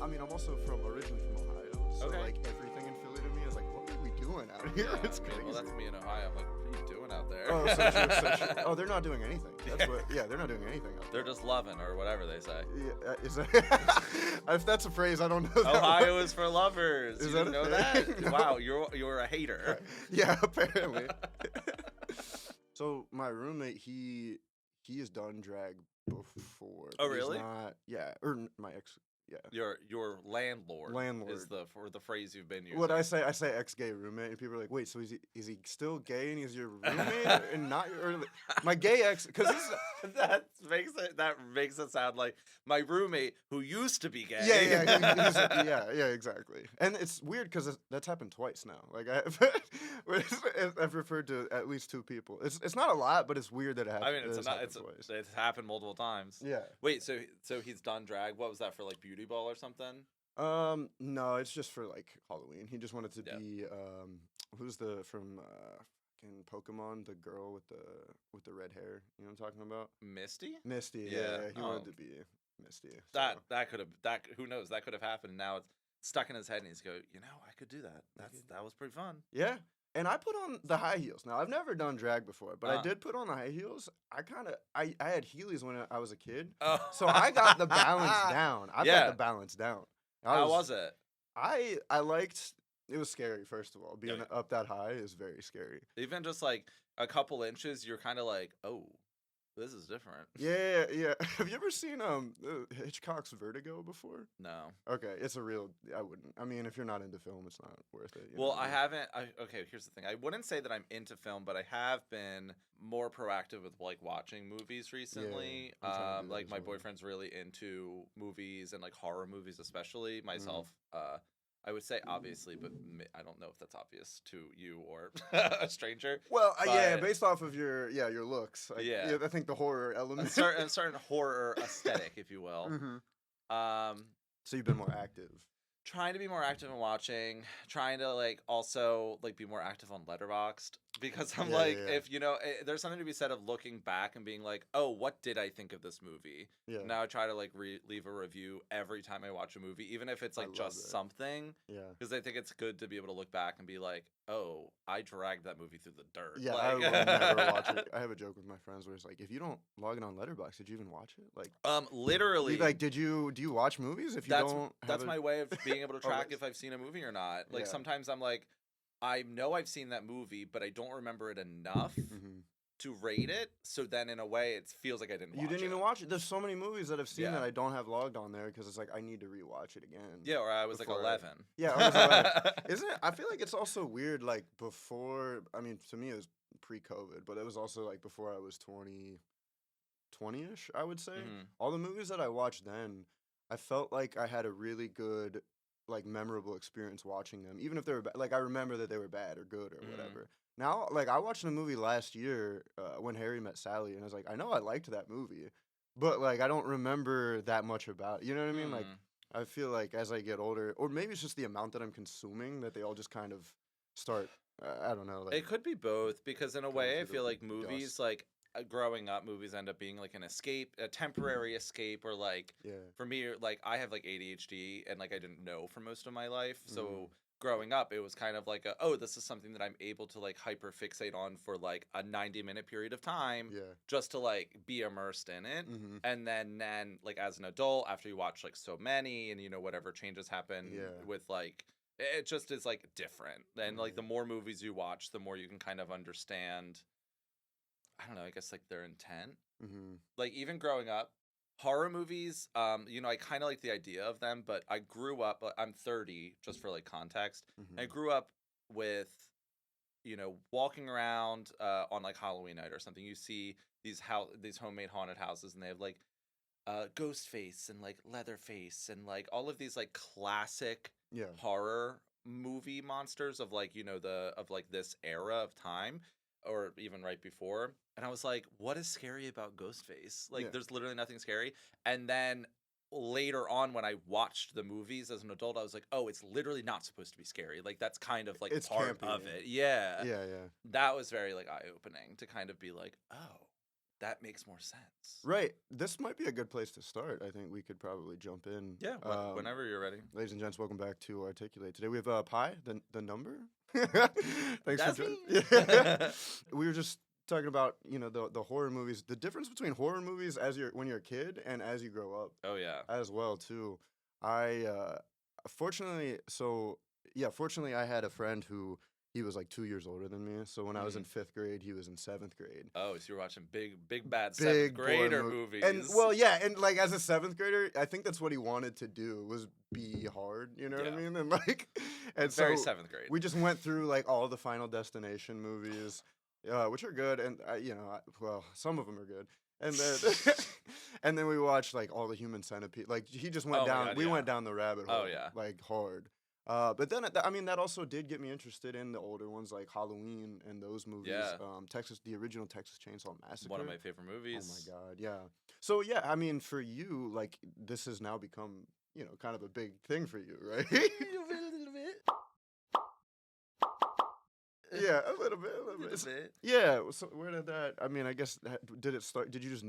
I mean, I'm also originally from Ohio, so Okay. like everything in Philly to me is like, what are we doing out here? Yeah, It's I mean, crazy. well, that's me in Ohio. I'm like, what are you doing out there? Oh, so true, so true. Oh, they're not doing anything. That's Yeah. what. Yeah, they're not doing anything out They're there. just loving or whatever they say. Yeah, is that, if that's a phrase, I don't know. That Ohio one. is for lovers. Is You that didn't a know thing? that? No. Wow, you're a hater. Yeah, apparently. So my roommate, he has done drag before. Oh, but he's really? not. Yeah, or my ex. Yeah. Your landlord. Landlord. Is the phrase you've been using. What I say ex-gay roommate, and people are like, "Wait, so is he still gay and he's your roommate and not your my gay ex?" Because this that makes it sound like my roommate who used to be gay. yeah, exactly. And it's weird because that's happened twice now. Like I've referred to at least 2 people. It's not a lot, but it's weird that it happened. I mean, it's happened twice. twice. It's happened multiple times. Yeah. Wait, so he's done drag. What was that for, like beauty ball or something? No, it's just for like Halloween. He just wanted to Yeah. be who's the from fucking Pokemon, the girl with the red hair. You know what I'm talking about? Misty? Misty. Yeah. Yeah, he Oh. wanted to be Misty. That so. could have who knows, that could have happened, and now it's stuck in his head and he's go, I could do that. That was pretty fun. Yeah. And I put on the high heels. Now I've never done drag before, but I Uh-huh. did put on the high heels. I had Heelys when I was a kid, Oh. so I got the balance down. I Yeah. got the balance down. How was it? I liked. It was scary. First of all, being Yeah. up that high is very scary. Even just like a couple inches, you're kind of like, oh, this is different. Yeah. Have you ever seen Hitchcock's Vertigo before? No. Okay, it's a real. I wouldn't. I mean, if you're not into film, it's not worth it. you know Well, what I mean? haven't. Okay, here's the thing. I wouldn't say that I'm into film, but I have been more proactive with like watching movies recently. I'm trying to do that Like as my well. boyfriend's really into movies and like horror movies, especially. Mm-hmm. Myself, I would say obviously, but I don't know if that's obvious to you or a stranger. Well, yeah, but- based off of your looks. Yeah. I think the horror element. A certain horror aesthetic, if you will. Mhm. So you've been more active. Trying to be more active in watching, trying to like also like be more active on Letterboxd, because I'm Yeah, like, yeah. if there's something to be said of looking back and being like, oh, what did I think of this movie? Yeah. Now I try to like leave a review every time I watch a movie, even if it's I like love just that. something, Yeah. because I think it's good to be able to look back and be like, oh, I dragged that movie through the dirt. Yeah, like, I will never watch it. I have a joke with my friends where it's like, if you don't log in on Letterboxd, did you even watch it? Like, Literally, like, do you watch movies if you don't? That's my way of being able to Oh, track nice. if I've seen a movie or not. Like Yeah. sometimes I'm like, I know I've seen that movie, but I don't remember it enough Mhm. to rate it. So then, in a way, it feels like I didn't. You didn't even watch it. There's so many movies that I've seen Yeah. that I don't have logged on there because it's like I need to rewatch it again. Yeah, or I was like before 11. Yeah, I was 11. Isn't it? I feel like it's also weird. Like before, I mean, to me it was pre-COVID, but it was also like before I was 20-ish. I would say Mhm. all the movies that I watched then, I felt like I had a really good, like memorable experience watching them, even if they were like I remember that they were bad or good or Mhm. whatever. Now, like I watched a movie last year, When Harry Met Sally, and I was like, I know I liked that movie, but like I don't remember that much about it. You know what I mean? Like Mhm. I feel like as I get older, or maybe it's just the amount that I'm consuming, that they all just kind of start. I don't know. Like, It could be both, because in a Going way, I through feel the like movies, dust. like growing up, movies end up being like an escape, a temporary escape, or like yeah, for me, like I have like ADHD and like I didn't know for most of my life. Mm. So growing up, it was kind of like oh, this is something that I'm able to like hyper fixate on for like a 90-minute period of time, yeah, just to like be immersed in it. hmm And then like as an adult, after you watch like so many and whatever changes happen Yeah. with like, it just is like different. And like Right. the more movies you watch, the more you can kind of understand, I don't know, I guess like their intent. hmm Like even growing up, horror movies, I kind of like the idea of them, but I grew up, I'm 30, just for like context. hmm I grew up with, walking around on like Halloween night or something. You see these homemade haunted houses, and they have like Ghostface and like Leatherface and like all of these like classic yeah, horror movie monsters of like of like this era of time, or even right before. And I was like, what is scary about Ghostface? Like Yeah. there's literally nothing scary. And then later on, when I watched the movies as an adult, I was like, oh, it's literally not supposed to be scary. Like that's kind of like It's part campy. of it. Yeah. yeah. That was very like eye-opening to kind of be like, oh, that makes more sense. Right. This might be a good place to start. I think we could probably jump in. Yeah, whenever you're ready. Ladies and gents, welcome back to Articulate. Today we have Pi, the number. Thanks That's for joining. me. Yeah. We were just talking about the horror movies, the difference between horror movies when you're a kid and as you grow up Oh yeah. as well too. I fortunately fortunately I had a friend who he was like 2 years older than me. So when I was in 5th grade, he was in 7th grade. Oh, so you're watching big bad Big 7th grader boy movies. And well, yeah, and like as a 7th grader, I think that's what he wanted to do was be hard. You know what I Yeah. mean? And like, and very so 7th grade. we just went through like all the Final Destination movies, which are good, and well, some of them are good. And then and then we watched like all the Human Centipede. Like he just went Oh my down. God, We yeah. went down the rabbit hole. Oh, yeah. Like hard. But then I mean that also did get me interested in the older ones like Halloween and those movies. Yeah. The original Texas Chainsaw Massacre. One of my favorite movies. Oh my God, yeah. So yeah, I mean for you, like this has now become kind of a big thing for you, right? A little bit. Yeah, a little bit. Yeah. So where did that? I mean, I guess did it start? Did you just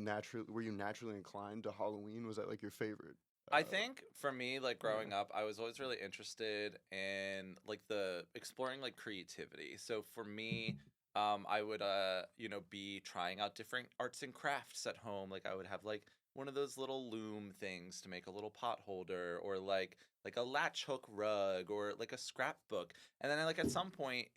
were you naturally inclined to Halloween? Was that like your favorite? I think for me, like growing up, I was always really interested in like the exploring like creativity. So for me, I would be trying out different arts and crafts at home. Like I would have like one of those little loom things to make a little pot holder, or like a latch hook rug, or like a scrapbook. And then like at some point,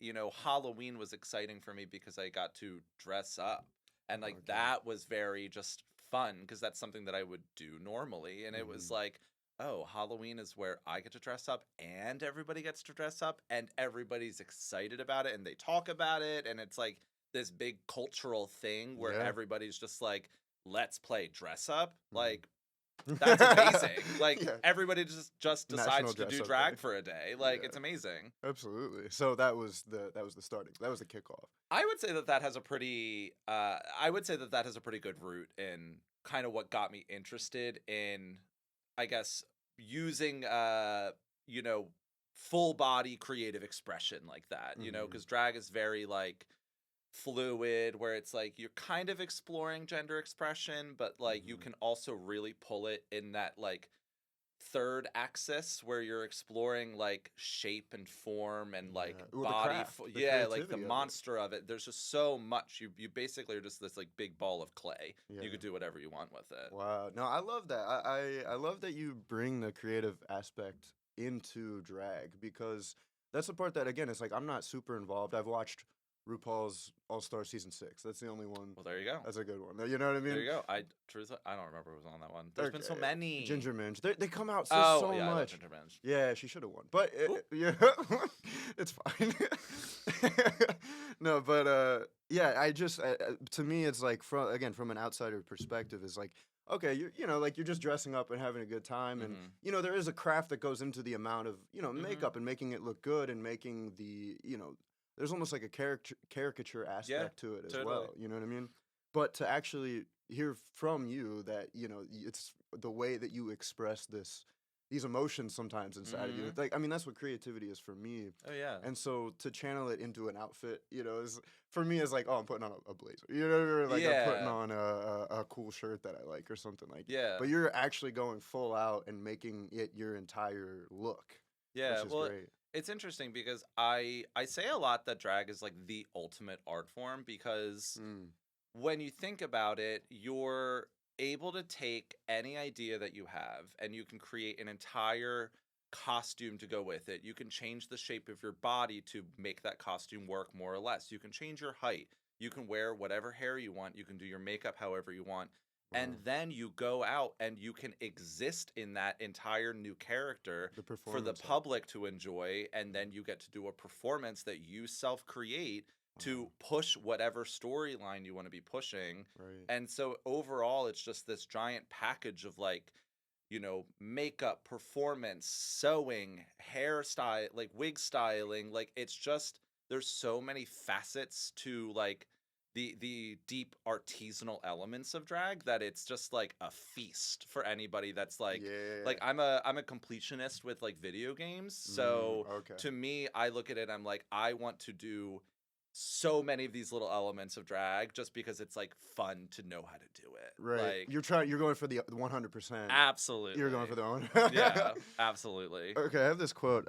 Halloween was exciting for me because I got to dress up. And like Okay. that was very just fun because that's something that I would do normally. And it was like, oh, Halloween is where I get to dress up and everybody gets to dress up and everybody's excited about it and they talk about it. And it's like this big cultural thing where Yeah. everybody's just like, let's play dress up. Like, that's amazing. Like Yeah. everybody just National decides to do dress-up drag day. for a day. Like Yeah. it's amazing. Absolutely. So that was the starting. That was the kickoff. I would say that has a pretty good root in kind of what got me interested in, I guess, using full body creative expression like that. Because drag is very like fluid, where it's like you're kind of exploring gender expression, but like you can also really pull it in that like third axis where you're exploring like shape and form and like Well, the body craft, the like creativity the of it. monster of it. There's just so much. You basically are just this like big ball of clay. Yeah. You could do whatever you want with it. Wow. No, I love that. I love that you bring the creative aspect into drag, because that's the part that, again, it's like I'm not super involved. I've watched RuPaul's All-Star Season 6. That's the only one. Well, there you go. That's a good one. You know what I mean? There you go. I don't remember who was on that one. There's been so many. Ginger Minj. They come out so yeah, I love much. Ginger Minj. Yeah, she should have won. But yeah, it's fine. No, but yeah, I just to me it's like from an outsider perspective, is like, okay, you're just dressing up and having a good time, and there is a craft that goes into the amount of makeup and making it look good, and making the there's almost like a caricature aspect to it as well. You know what I mean? But to actually hear from you that it's the way that you express these emotions sometimes inside of you. Like, I mean, that's what creativity is for me. Oh yeah. And so to channel it into an outfit, is for me is like, oh, I'm putting on a blazer. You know what I mean? Like I'm putting on a cool shirt that I like or something like. Yeah. But you're actually going full out and making it your entire look. Yeah. Which is great. It's interesting because I say a lot that drag is like the ultimate art form, because when you think about it, you're able to take any idea that you have and you can create an entire costume to go with it. You can change the shape of your body to make that costume work more or less. You can change your height. You can wear whatever hair you want. You can do your makeup however you want. And then you go out and you can exist in that entire new character for the public to enjoy. And then you get to do a performance that you self-create to push whatever storyline you want to be pushing. Right. And so overall, it's just this giant package of like, makeup, performance, sewing, hairstyle, like wig styling. Like it's just, there's so many facets to like the deep artisanal elements of drag that it's just like a feast for anybody that's like like I'm a completionist with like video games. So okay. to me, I look at it, I'm like, I want to do so many of these little elements of drag just because it's like fun to know how to do it. Right. Like You're going for the 100%. absolutely. You're going for the one. Yeah, absolutely. Okay, I have this quote.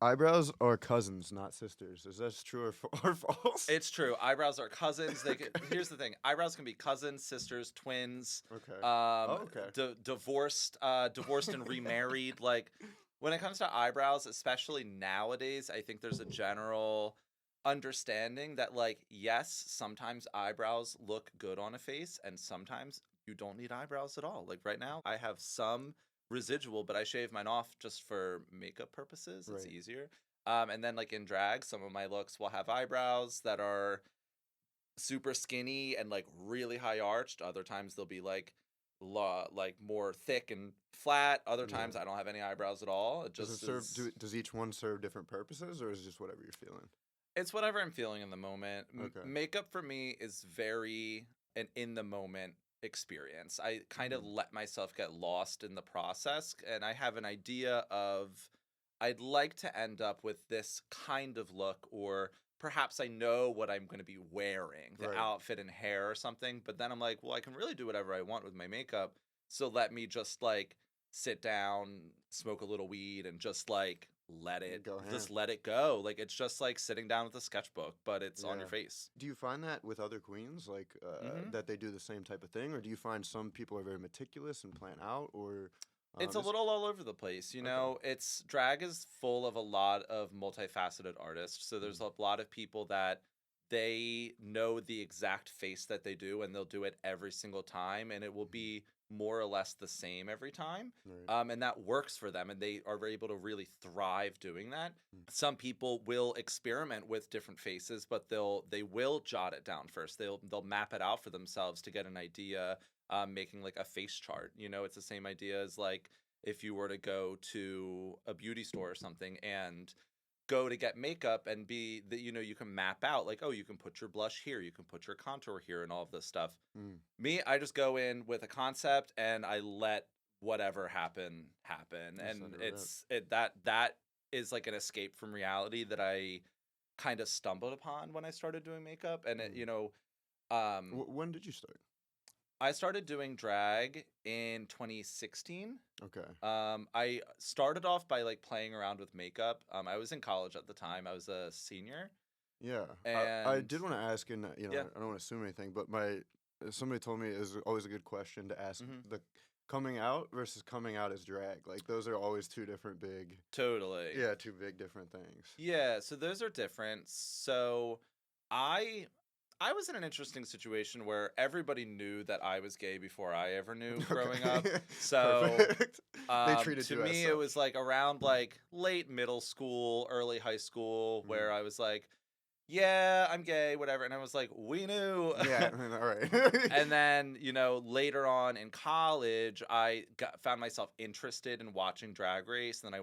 Eyebrows are cousins, not sisters. Is that true or false? It's true. Eyebrows are cousins. They can, here's the thing. Eyebrows can be cousins, sisters, twins. Okay. Okay. Divorced and remarried. Like when it comes to eyebrows, especially nowadays, I think there's a general understanding that like yes, sometimes eyebrows look good on a face and sometimes you don't need eyebrows at all. Like right now, I have some residual, but I shave mine off just for makeup purposes. It's Right. easier. And then like in drag, some of my looks will have eyebrows that are super skinny and like really high arched. Other times they'll be like like more thick and flat. Other times Yeah. I don't have any eyebrows at all. It Does it just serve? is. Does each one serve different purposes, or is it just whatever you're feeling? It's whatever I'm feeling in the moment. Okay. Makeup for me is very an in the moment experience. I kind of let myself get lost in the process, and I have an idea of I'd like to end up with this kind of look, or perhaps I know what I'm going to be wearing, the Right. outfit and hair or something, but then I'm like, well, I can really do whatever I want with my makeup. So let me just like sit down, smoke a little weed, and just like let it go. Like it's just like sitting down with a sketchbook, but it's on your Yeah. face. Do you find that with other queens, like that they do the same type of thing, or do you find some people are very meticulous and plan out, or It's a just little all over the place, you okay? know. It's drag is full of a lot of multifaceted artists. So there's a lot of people that they know the exact face that they do and they'll do it every single time and it will be more or less the same every time. Right. And that works for them and they are able to really thrive doing that. Mm. Some people will experiment with different faces, but they will jot it down first. They'll map it out for themselves to get an idea, making like a face chart. You know, it's the same idea as like if you were to go to a beauty store or something and go to get makeup and be that you know you can map out like oh you can put your blush here, you can put your contour here and all of this stuff. Mm. Me, I just go in with a concept and I let whatever happen Just and let it rip. that is like an escape from reality that I kind of stumbled upon when I started doing makeup and it, Mm. you know um When did you start? I started doing drag in 2016. Okay. I started off by like playing around with makeup. I was in college at the time. I was a senior, Yeah, I and did want to ask, and yeah, I don't want to assume anything, but somebody told me it is always a good question to ask hmm the coming out versus coming out as drag. Like those are always two different big, totally. yeah, two big different things. Yeah, so those are different. So I I was in an interesting situation where everybody knew that I was gay before I ever knew growing up. Okay, So perfect. They treated to you as me, it was such. like around like late middle school, early high school, Mm. where I was like, yeah, I'm gay, whatever. And I was like, we knew. Yeah, all right. And then, you know, later on in college, found myself interested in watching Drag Race. And then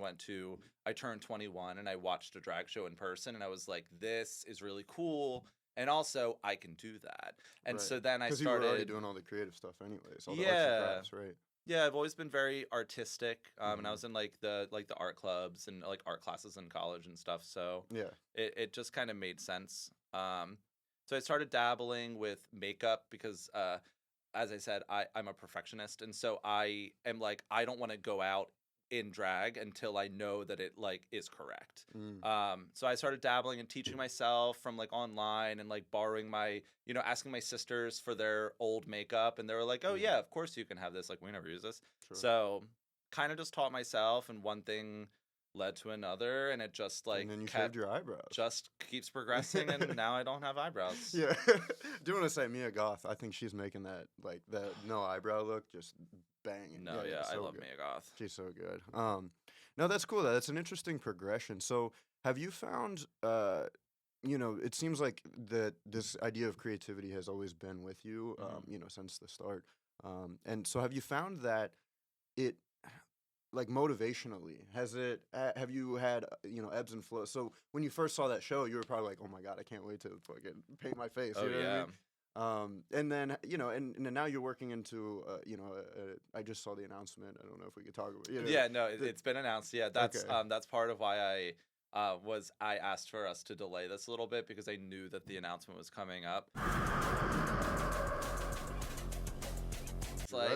I turned 21 and I watched a drag show in person. And I was like, this is really cool. And also, I can do that. And Right, so then I because you were already started, doing all the creative stuff anyways, all the arts and yeah. crafts, right? Yeah, I've always been very artistic, and I Hmm. was in like the art clubs and like art classes in college and stuff. So Yeah. it just kind of made sense. So I started dabbling with makeup because, as I said, I'm a perfectionist, and so I am like I don't want to go out in drag until I know that it like is correct. Mm. So I started dabbling and teaching myself from like online and like borrowing asking my sisters for their old makeup, and they were like, "Oh Yeah. yeah, of course you can have this. Like we never use this." Sure. So kind of just taught myself, and one thing led to another, and it just like And then you shaved kept your eyebrows. just keeps progressing, and now I don't have eyebrows. Yeah. Do want to say Mia Goth? I think she's making that no eyebrow look just banging. No, yeah, I so love good. Mia Goth. She's so good. No, that's cool. That's an interesting progression. So, have you found, it seems like that this idea of creativity has always been with you, Mhm. since the start. And so, have you found that it, like motivationally, have you had, ebbs and flows? So, when you first saw that show, you were probably like, oh my God, I can't wait to fucking paint my face. Oh You know what I yeah. mean? And then and then now you're working into I just saw the announcement. I don't know if we could talk about Yeah, no, the, it's been announced. Yeah, okay, that's part of why I was I asked for us to delay this a little bit because I knew that the announcement was coming up. It's like I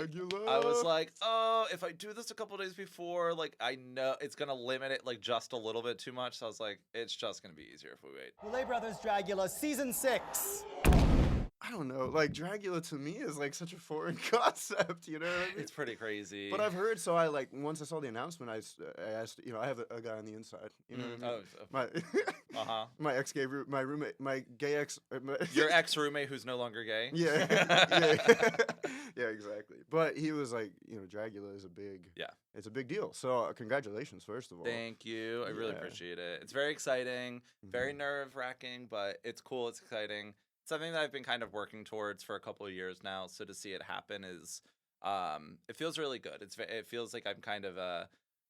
was Dragula. like, oh, if I do this a couple days before, like I know it's gonna limit it like just a little bit too much. So I was like, it's just gonna be easier if we wait. Goulet Brothers Dragula Season 6. I don't know. Like Dragula to me is like such a foreign concept. You know what I mean? It's pretty crazy. But I've heard. So I like once I saw the announcement, I asked. You know, I have a guy on the inside. You know what I mean? My my ex gay my roommate, my gay ex. Your ex roommate who's no longer gay. Yeah, yeah, exactly. But he was like, you know, Dragula is it's a big deal. So congratulations, first of all. Thank you. I really appreciate it. It's very exciting, very nerve wracking, but it's cool. It's exciting. Something that I've been kind of working towards for a couple of years now. So to see it happen is, it feels really good. It feels like I'm kind of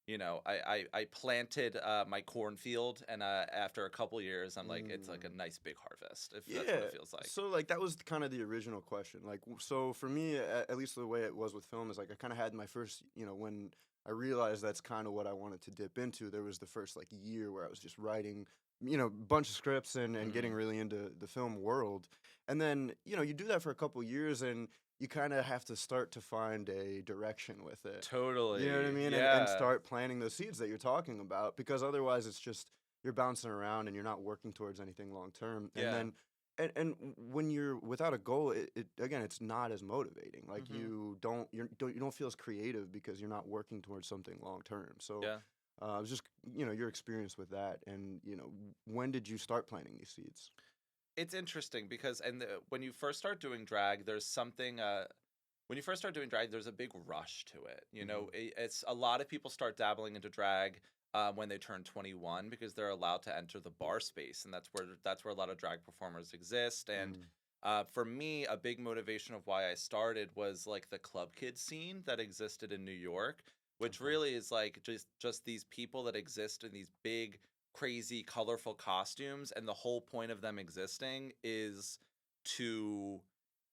you know, I planted my cornfield, and after a couple of years, I'm like, it's like a nice big harvest. If that's what it feels like. So like that was kind of the original question. Like, so for me, at least the way it was with film is like I kind of had my first, you know, when I realized that's kind of what I wanted to dip into. There was the first like year where I was just writing, you know, a bunch of scripts and getting really into the film world. And then, you know, you do that for a couple years and you kind of have to start to find a direction with it. Totally. You know what I mean? Yeah. And start planting those seeds that you're talking about, because otherwise it's just you're bouncing around and you're not working towards anything long term. And then and when you're without a goal, it again, it's not as motivating. Like you don't feel as creative because you're not working towards something long term. So it was just, you know, your experience with that, and you know, when did you start planting these seeds? It's interesting because when you first start doing drag, there's something. When you first start doing drag, there's a big rush to it. You know, it's a lot of people start dabbling into drag when they turn 21 because they're allowed to enter the bar space, and that's where a lot of drag performers exist. And for me, a big motivation of why I started was like the club kid scene that existed in New York, which really is like just these people that exist in these big, crazy, colorful costumes, and the whole point of them existing is to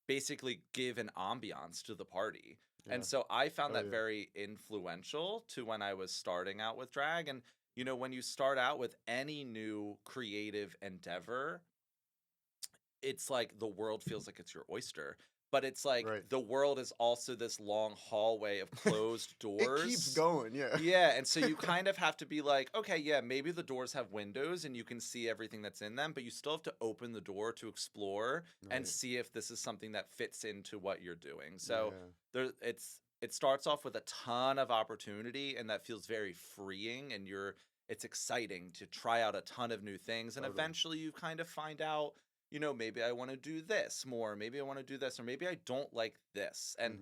basically give an ambiance to the party. And so I found that very influential to when I was starting out with drag. And you know, when you start out with any new creative endeavor, it's like the world feels like it's your oyster. But it's like the world is also this long hallway of closed doors. It keeps going, yeah. Yeah, and so you kind of have to be like, okay, yeah, maybe the doors have windows and you can see everything that's in them, but you still have to open the door to explore and see if this is something that fits into what you're doing. So it starts off with a ton of opportunity, and that feels very freeing, and it's exciting to try out a ton of new things, and eventually you kind of find out, you know, maybe I want to do this more, maybe I want to do this, or maybe I don't like this. And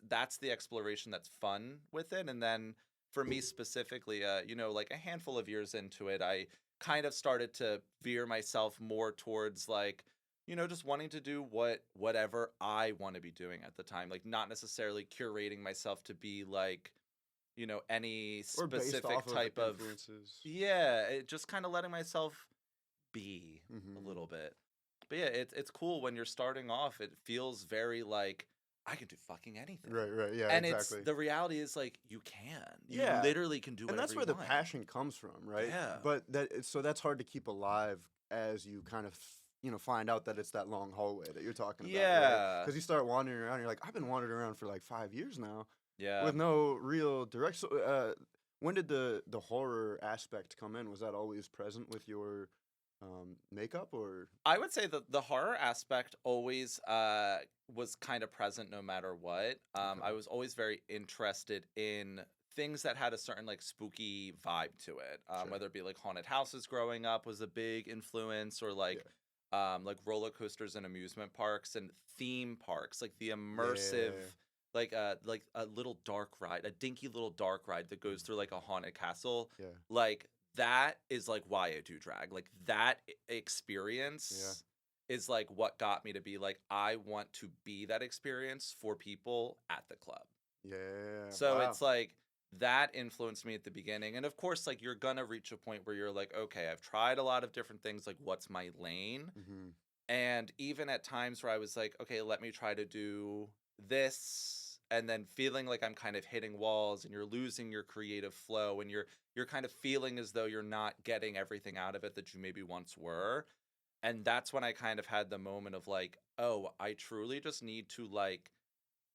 that's the exploration that's fun with it. And then for me specifically, you know, like a handful of years into it, I kind of started to veer myself more towards like, you know, just wanting to do whatever I want to be doing at the time, like not necessarily curating myself to be like, you know, any specific type of influences. Just kind of letting myself be a little bit. But yeah, it's cool when you're starting off. It feels very like I can do fucking anything. Right, yeah, and exactly. it's the reality is like you can. You Yeah. literally can do whatever and that's you where want. the passion comes from, right? Yeah. But that's hard to keep alive as you kind of, you know, find out that it's that long hallway that you're talking about. Yeah. Because you start wandering around, you're like, I've been wandering around for like 5 years now. Yeah. With no real direction. So, when did the horror aspect come in? Was that always present with your makeup, or? I would say that the horror aspect always was kind of present no matter what. I was always very interested in things that had a certain like spooky vibe to it. Whether it be like haunted houses growing up was a big influence, or like roller coasters and amusement parks and theme parks, like the immersive like a little dark ride, a dinky little dark ride that goes through like a haunted castle. Like that is like why I do drag. Like that experience is like what got me to be like, I want to be that experience for people at the club. So it's like that influenced me at the beginning. And of course, like you're gonna reach a point where you're like, okay, I've tried a lot of different things, like what's my lane? And even at times where I was like, okay, let me try to do this and then feeling like I'm kind of hitting walls and you're losing your creative flow and you're kind of feeling as though you're not getting everything out of it that you maybe once were. And that's when I kind of had the moment of like, oh, I truly just need to like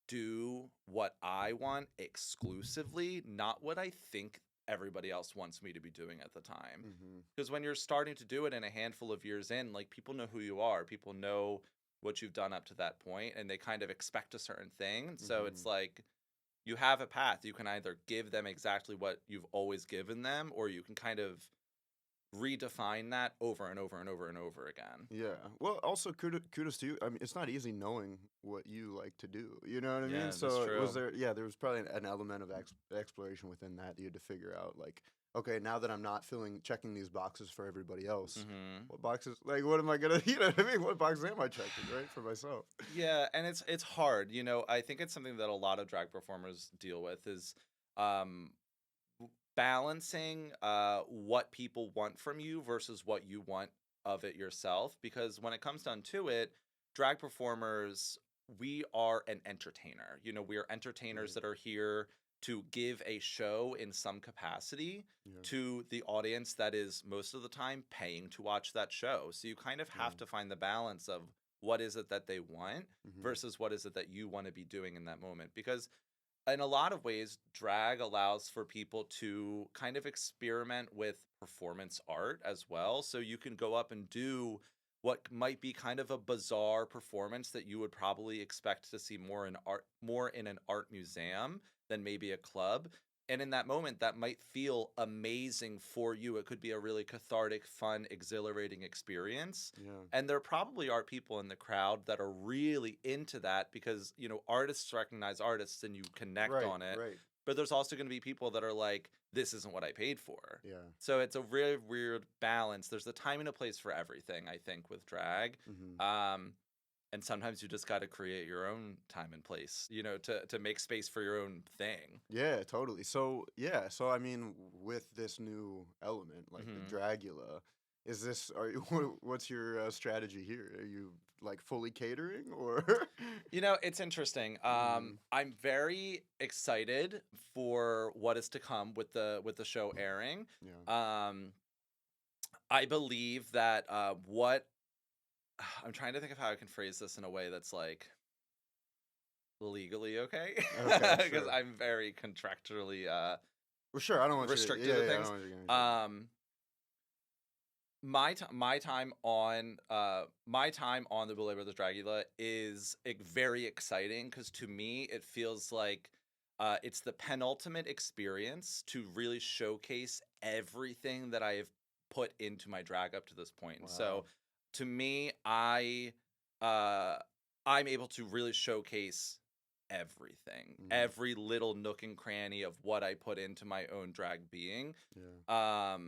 do what I want exclusively, not what I think everybody else wants me to be doing at the time. Mm-hmm. Because when you're starting to do it in a handful of years in, like people know who you are, people know what you've done up to that point, and they kind of expect a certain thing. And so it's like you have a path. You can either give them exactly what you've always given them, or you can kind of redefine that over and over and over and over again. Yeah. Well, also kudos to you. I mean, it's not easy knowing what you like to do. You know what I Yeah, mean? that's So true. was there? Yeah, there was probably an element of exploration within that you had to figure out. Like, okay, now that I'm not checking these boxes for everybody else, what boxes? Like, what am I gonna? You know what I mean? What boxes am I checking, right, for myself? Yeah, and it's hard. You know, I think it's something that a lot of drag performers deal with is um balancing what people want from you versus what you want of it yourself, because when it comes down to it, drag performers, we are an entertainer. You know, we are entertainers Right. that are here to give a show in some capacity Yeah. to the audience that is most of the time paying to watch that show. So you kind of have to find the balance of what is it that they want Mm-hmm. versus what is it that you want to be doing in that moment, because in a lot of ways, drag allows for people to kind of experiment with performance art as well. So you can go up and do what might be kind of a bizarre performance that you would probably expect to see more in an art museum than maybe a club. And in that moment, that might feel amazing for you. It could be a really cathartic, fun, exhilarating experience. Yeah. And there probably are people in the crowd that are really into that because, you know, artists recognize artists and you connect on it. Right. But there's also going to be people that are like, this isn't what I paid for. Yeah. So it's a really weird balance. There's a time and a place for everything, I think, with drag. Mm-hmm. And sometimes you just got to create your own time and place, you know, to make space for your own thing. Yeah, totally. So yeah, so I mean, with this new element, like the Dragula, is this? What's your strategy here? Are you like fully catering, or? You know, it's interesting. I'm very excited for what is to come with the show airing. Yeah. I believe that what I'm trying to think of how I can phrase this in a way that's like legally okay, Okay. because Sure. I'm very contractually Well, sure. I don't want restricted you to. to Yeah. I things. don't want you to get into My time on the Belabor the Dragula is very exciting because to me it feels like it's the penultimate experience to really showcase everything that I have put into my drag up to this point. And so Wow. to me, I'm able to really showcase everything, every little nook and cranny of what I put into my own drag being. Yeah.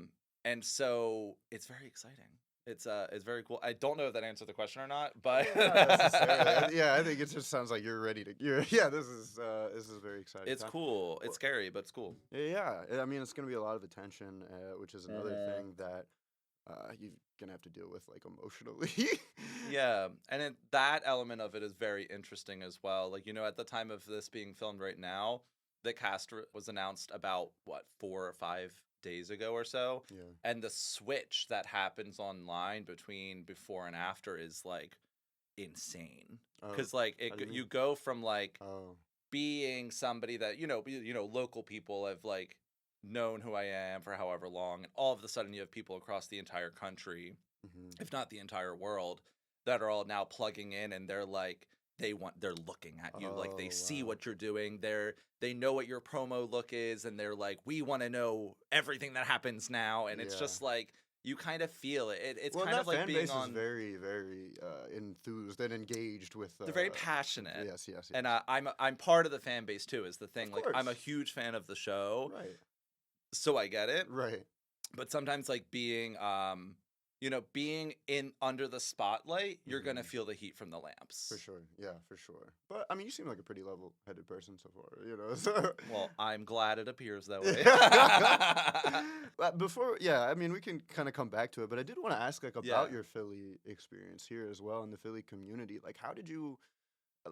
And so it's very exciting. It's very cool. I don't know if that answered the question or not, but Not necessarily. Yeah, I think it just sounds like you're ready to. Yeah, this is very exciting. it's time. cool. It's scary, but it's cool. Yeah, I mean, it's gonna be a lot of attention, which is another thing that you're gonna have to deal with, like emotionally. Yeah, and that element of it is very interesting as well. Like, you know, at the time of this being filmed right now, the cast was announced about what 4 or 5 days ago or so, Yeah. and the switch that happens online between before and after is like insane. Oh, Because like how do you mean? you go from like Oh. being somebody that local people have like known who I am for however long, and all of a sudden you have people across the entire country, Mm-hmm. if not the entire world, that are all now plugging in, and they're like they're looking at you, like they Oh, see wow. what you're doing, they know what your promo look is, and they're like, we want to know everything that happens now. And it's Yeah. just like you kind of feel it. It's Well, kind that of like fan being base is on. very, very enthused and engaged with. They're very passionate. Yes, yes, yes. And I'm part of the fan base too, is the thing. Of Like I'm a course. huge fan of the show, Right. so I get it. Right. But sometimes like being being in under the spotlight, you're gonna feel the heat from the lamps. For sure. Yeah, for sure. But I mean, you seem like a pretty level-headed person so far. You know. So. Well, I'm glad it appears that way. But I mean, we can kind of come back to it, but I did want to ask, like, about your Philly experience here as well in the Philly community. Like, how did you,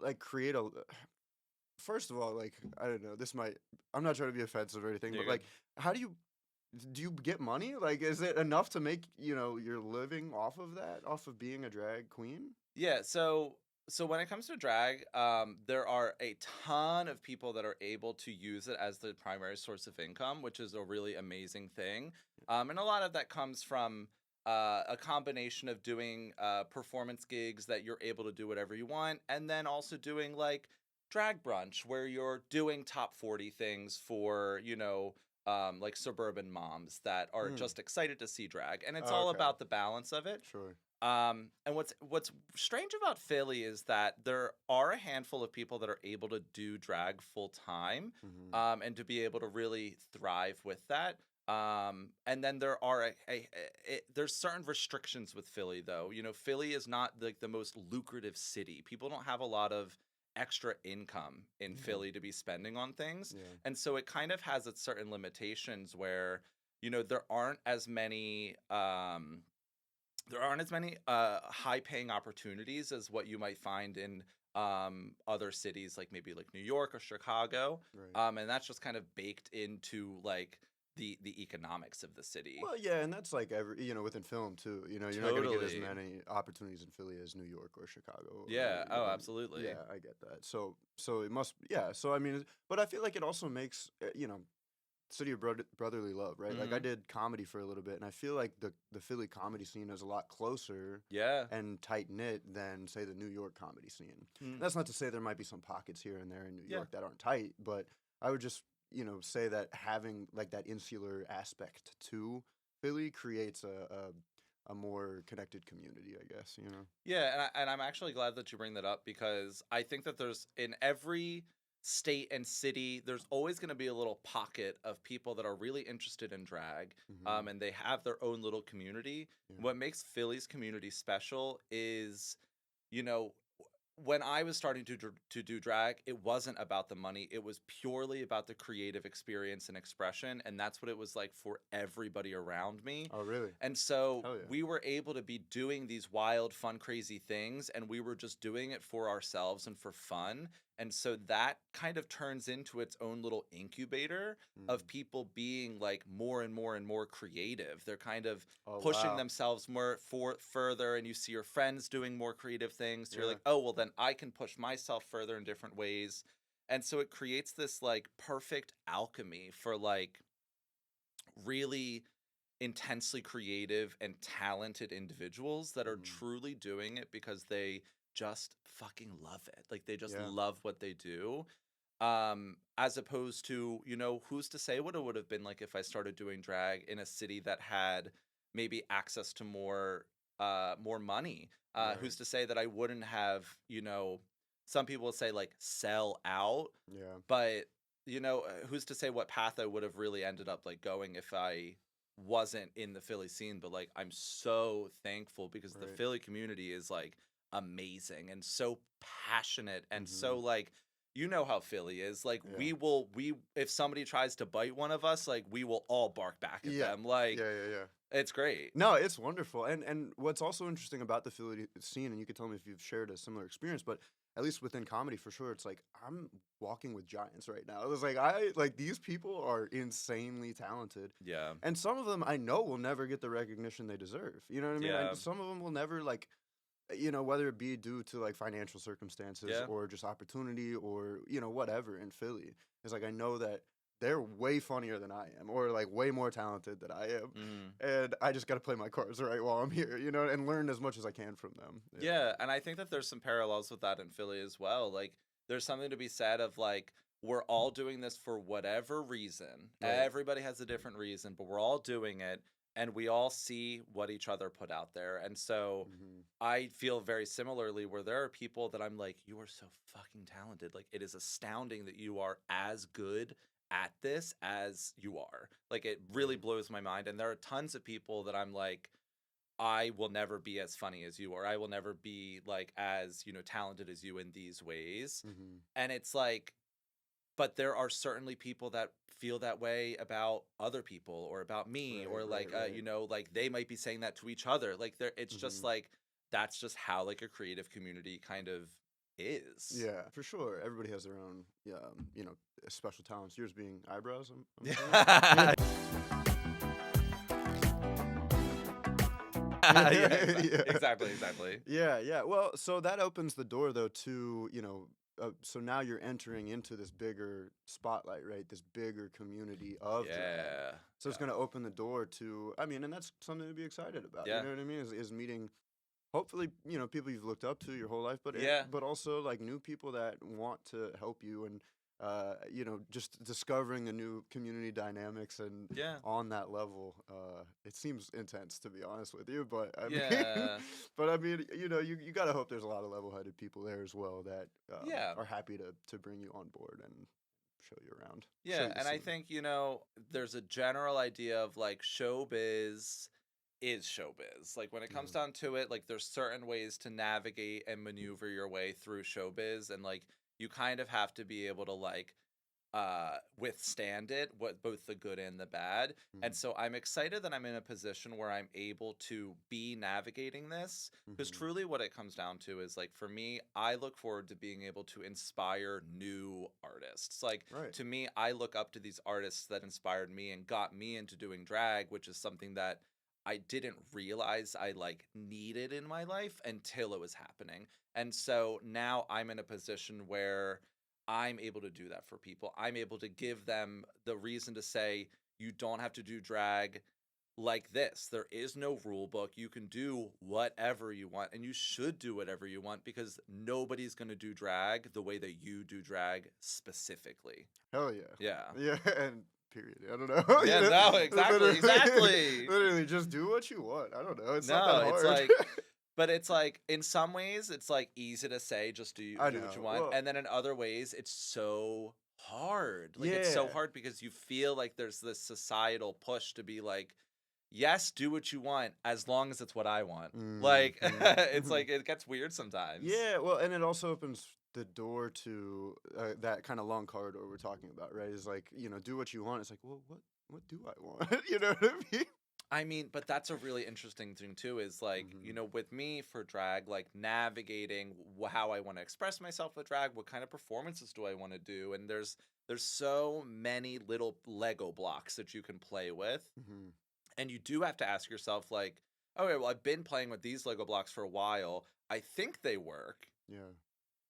like, create first of all, like, I don't know, I'm not trying to be offensive or anything, You're but good. like, how do you get money? Like, is it enough to make, your living off of that, off of being a drag queen? Yeah, so when it comes to drag, there are a ton of people that are able to use it as the primary source of income, which is a really amazing thing. And a lot of that comes from a combination of doing performance gigs that you're able to do whatever you want, and then also doing like drag brunch where you're doing top 40 things for, like suburban moms that are Mm. just excited to see drag. And it's Oh, all okay. about the balance of it. Sure. And what's strange about Philly is that there are a handful of people that are able to do drag full time, Hmm. and to be able to really thrive with that. And then there are there's certain restrictions with Philly, though. Philly is not like the most lucrative city. People don't have a lot of extra income in Hmm. Philly to be spending on things, Yeah. and so it kind of has its certain limitations where there aren't as many. High paying opportunities as what you might find in other cities like maybe like New York or Chicago. Right. And that's just kind of baked into like the economics of the city. Well, yeah, and that's like within film too. You're not gonna get as Totally. many opportunities in Philly as New York or Chicago. Yeah. Oh, absolutely. Yeah, I get that. So it must. Yeah. So I mean, but I feel like it also makes city of brotherly love, right? Like I Hmm. did comedy for a little bit, and I feel like the Philly comedy scene is a lot closer Yeah. and tight knit than say the New York comedy scene. Mm. That's not to say there might be some pockets here and there in New Yeah. York that aren't tight, but I would just say that having like that insular aspect to Philly creates a more connected community, I guess. Yeah, and I'm actually glad that you bring that up because I think that there's in every state and city, there's always going to be a little pocket of people that are really interested in drag, Hmm. and they have their own little community. Yeah. What makes Philly's community special is, you know, when I was starting to do drag, it wasn't about the money. It was purely about the creative experience and expression, and that's what it was like for everybody around me. Oh, really? And so Hell yeah. we were able to be doing these wild, fun, crazy things, and we were just doing it for ourselves and for fun. And so that kind of turns into its own little incubator of Mm. people being like more and more and more creative. They're kind of Oh, pushing wow. themselves more further, and you see your friends doing more creative things. So you're Yeah. like, oh, well, then I can push myself further in different ways. And so it creates this like perfect alchemy for like really intensely creative and talented individuals that are Mm. truly doing it because they just fucking love it. Like they just Yeah. love what they do. As opposed to, who's to say what it would have been like if I started doing drag in a city that had maybe access to more money. Right. Who's to say that I wouldn't have, some people would say like sell out, Yeah. but who's to say what path I would have really ended up like going if I wasn't in the Philly scene. But like I'm so thankful because the Right. Philly community is like amazing and so passionate and so Hmm. like how Philly is. Like Yeah. we if somebody tries to bite one of us, like we will all bark back at Yeah. them. Like Yeah. Yeah. Yeah. it's great. No, it's wonderful. And what's also interesting about the Philly scene, and you could tell me if you've shared a similar experience, but at least within comedy for sure, it's like I'm walking with giants right now. It was like I like these people are insanely talented. Yeah. And some of them I know will never get the recognition they deserve. You know what I mean? Yeah. Some of them will never like whether it be due to like financial circumstances Yeah. or just opportunity or, whatever in Philly. It's like I know that they're way funnier than I am or like way more talented than I am. Mhm. And I just got to play my cards right while I'm here, and learn as much as I can from them. Yeah, and I think that there's some parallels with that in Philly as well. Like, there's something to be said of like, we're all doing this for whatever reason. Right. Everybody has a different reason, but we're all doing it and we all see what each other put out there. And so Hmm. I feel very similarly where there are people that I'm like, you are so fucking talented. Like, it is astounding that you are as good at this as you are. Like, it really blows my mind. And there are tons of people that I'm like, I will never be as funny as you, or I will never be like as, talented as you in these ways. Hmm. And it's like, but there are certainly people that feel that way about other people or about me, Right, or like, right, right. like they might be saying that to each other. Like it's just Hmm. like, that's just how like a creative community kind of is. Yeah, for sure. Everybody has their own, you know, special talents. Yours being eyebrows. I'm assuming? Yeah. Yeah. Yeah, Yeah. exactly. Yeah. Well, so that opens the door though to, you know, so now you're entering into this bigger spotlight, right? This bigger community of drag. Yeah. So it's going to open the door to, I mean, and that's something to be excited about. Yeah. You know what I mean? Is meeting, hopefully, you know, people you've looked up to your whole life, but Yeah. but also like new people that want to help you and you know, just discovering the new community dynamics and Yeah. on that level, it seems intense to be honest with you, but I mean, Yeah. but I mean, you know, you gotta hope there's a lot of level-headed people there as well that Yeah. are happy to bring you on board and show you around. show Yeah, you the and I scene. think, you know, there's a general idea of like showbiz is showbiz. Like when it comes Mhm. down to it, like there's certain ways to navigate and maneuver your way through showbiz, and like you kind of have to be able to like withstand it, what both the good and the bad. And Mhm. so I'm excited that I'm in a position where I'm able to be navigating this, because Mhm. truly what it comes down to is like for me, I look forward to being able to inspire new artists. Like Right. to me, I look up to these artists that inspired me and got me into doing drag, which is something that I didn't realize I like needed in my life until it was happening. And so now I'm in a position where I'm able to do that for people. I'm able to give them the reason to say, you don't have to do drag like this. There is no rule book. You can do whatever you want, and you should do whatever you want, because nobody's going to do drag the way that you do drag specifically. Hell yeah. Yeah. Yeah, and period. I don't know. You Yeah, know, no, exactly. literally, Exactly. literally, just do what you want. I don't know. It's not No, that it's hard. like, but it's like in some ways it's like easy to say, just I do what know. you want, Well, and then in other ways it's so hard. Like it's so yeah. hard because you feel like there's this societal push to be like, yes, do what you want as long as it's what I want. Like it's Mhm. like it gets weird sometimes. Yeah, well, and it also opens the door to that kind of long corridor we're talking about, right? Is like, you know, do what you want. It's like, well, what do I want? You know what I mean? I mean, but that's a really interesting thing too, is like, you Mhm. know, with me for drag, like navigating how I want to express myself with drag, what kind of performances do I want to do? And there's so many little Lego blocks that you can play with. Mhm. And you do have to ask yourself like, okay, well, I've been playing with these Lego blocks for a while. I think they work, Yeah.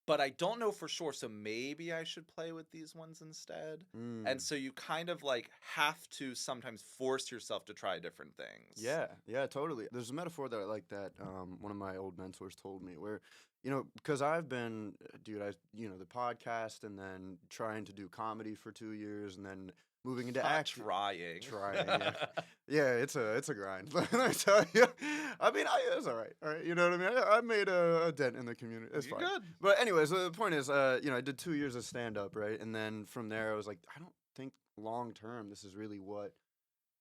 but I don't know for sure, so maybe I should play with these ones instead. And Mm. so you kind of like have to sometimes force yourself to try different things. Yeah, totally. There's a metaphor that I like that one of my old mentors told me where, you know, because I've been, dude, you know, the podcast and then trying to do comedy for 2 years and then moving into Not acting. trying. Trying, yeah. Yeah, it's a grind. Let me tell you. I mean, it's all right. All right, you know what I mean. I made a dent in the community. It's You're fine. good. But anyways, the point is, you know, I did 2 years of stand up, right, and then from there, I was like, I don't think long term this is really what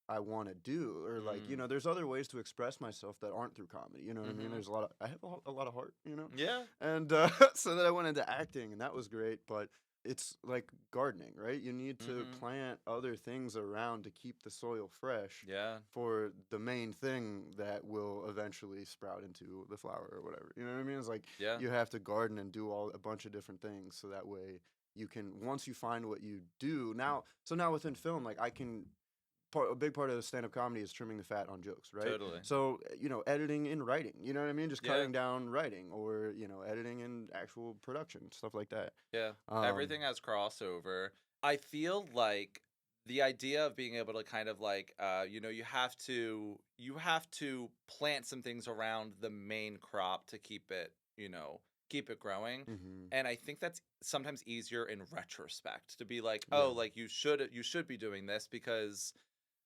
I want to do, or like, you Mm. know, there's other ways to express myself that aren't through comedy. You know what I mean? Mhm. There's a lot of I have a lot of heart, you know, Yeah. and so then I went into acting, and that was great, but. It's like gardening, right? You need to Mhm. plant other things around to keep the soil fresh Yeah. for the main thing that will eventually sprout into the flower or whatever. You know what I mean? It's like Yeah. you have to garden and do a bunch of different things so that way you can once you find what you do now. So now within film, like I can. A big part of stand-up comedy is trimming the fat on jokes, right? Totally. So you know, editing and writing. You know what I mean? Just Yeah. cutting down writing, or you know, editing and actual production stuff like that. Yeah. Um, Everything has crossover. I feel like the idea of being able to kind of like you know, you have to plant some things around the main crop to keep it, you know, keep it growing. mhm. And I think that's sometimes easier in retrospect to be like, Yeah. oh, like you should be doing this, because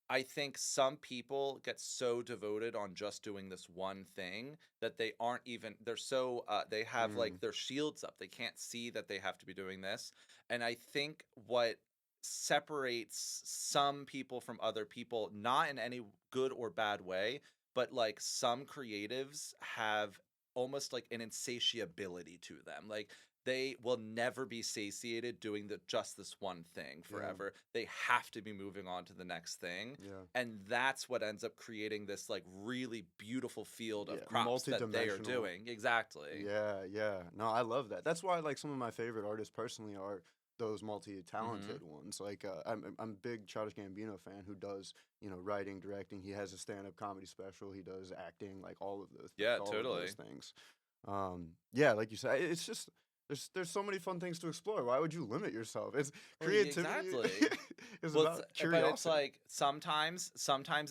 I think some people get so devoted on just doing this one thing that they aren't even, they're so, they have like their shields up. They can't see that they have to be doing this. And I think what separates some people from other people, not in any good or bad way, but like some creatives have almost like an insatiability to them. Like they will never be satiated doing just this one thing forever. They have to be moving on to the next thing. And that's what ends up creating this like really beautiful field of crops that they are doing. Exactly. Yeah. No, I love that. That's why like some of my favorite artists personally are those multi-talented ones. Like I'm a big Childish Gambino fan who does, you know, writing, directing. He has a stand-up comedy special. He does acting, like all of those. All of those things. Yeah, like you said, it's just there's so many fun things to explore. Why would you limit yourself? It's creativity. Exactly. It's about curiosity. But it's like sometimes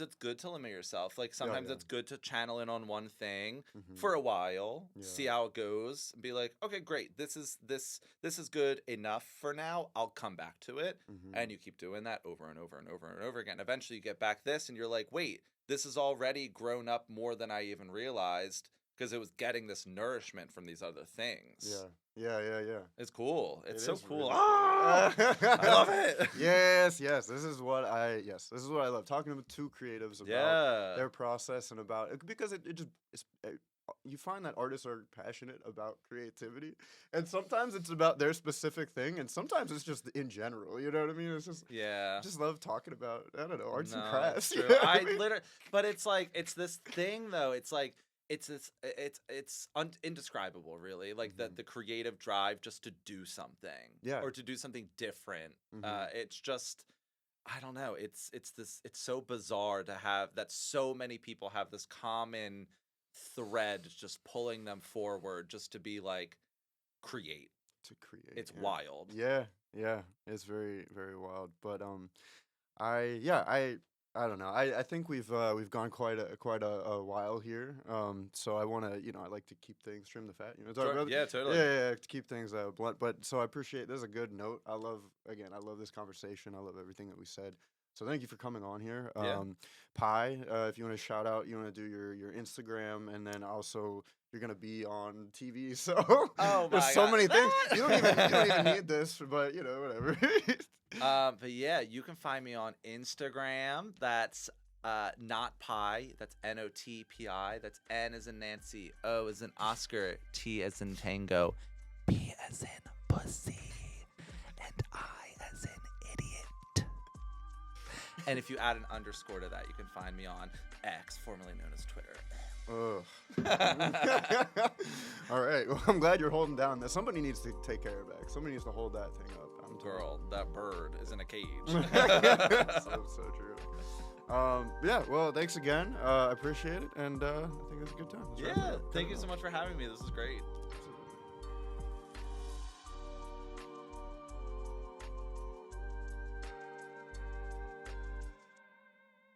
it's good to limit yourself. Like sometimes it's good to channel in on one thing for a while, see how it goes, and be like, okay, great, this is good enough for now. I'll come back to it, and you keep doing that over and over and over and over again. Eventually, you get back this, and you're like, wait, this is already grown up more than I even realized. Because it was getting this nourishment from these other things. Yeah. It's cool. It's so cool. Really I love it. Yes. This is what I love. Talking to two creatives about their process and about it, because you find that artists are passionate about creativity, and sometimes it's about their specific thing, and sometimes it's just in general. You know what I mean? It's just I just love talking about, I don't know, arts and crafts. True. You know I mean? Literally, but it's like it's this thing though. It's like. It's indescribable, really. Like the creative drive just to do something, or to do something different. It's just, I don't know. It's so bizarre to have that so many people have this common thread just pulling them forward, just to be like create. To create, it's wild. Yeah, it's very, very wild. But I don't know. I think we've gone quite a while here. So I want to, I like to keep things, trim the fat. Sure. Yeah, totally. Yeah, to keep things blunt. But so I appreciate. This is a good note. I love this conversation. I love everything that we said. So thank you for coming on here. Pi, if you want to shout out, you want to do your Instagram, and then also you're gonna be on TV. So there's so many things. You don't even need this, but whatever. But yeah, you can find me on Instagram. That's not Pi. That's NOTPI. That's N as in Nancy, O as in Oscar, T as in Tango, P as in pussy, and I as in idiot. And if you add an underscore to that, you can find me on X, formerly known as Twitter. All right. Well, I'm glad you're holding down that. Somebody needs to take care of that. Somebody needs to hold that thing up. Girl, that bird is in a cage. so true. Yeah, well, thanks again. I appreciate it, and I think it was a good time. Thank you so much for having me. This is great.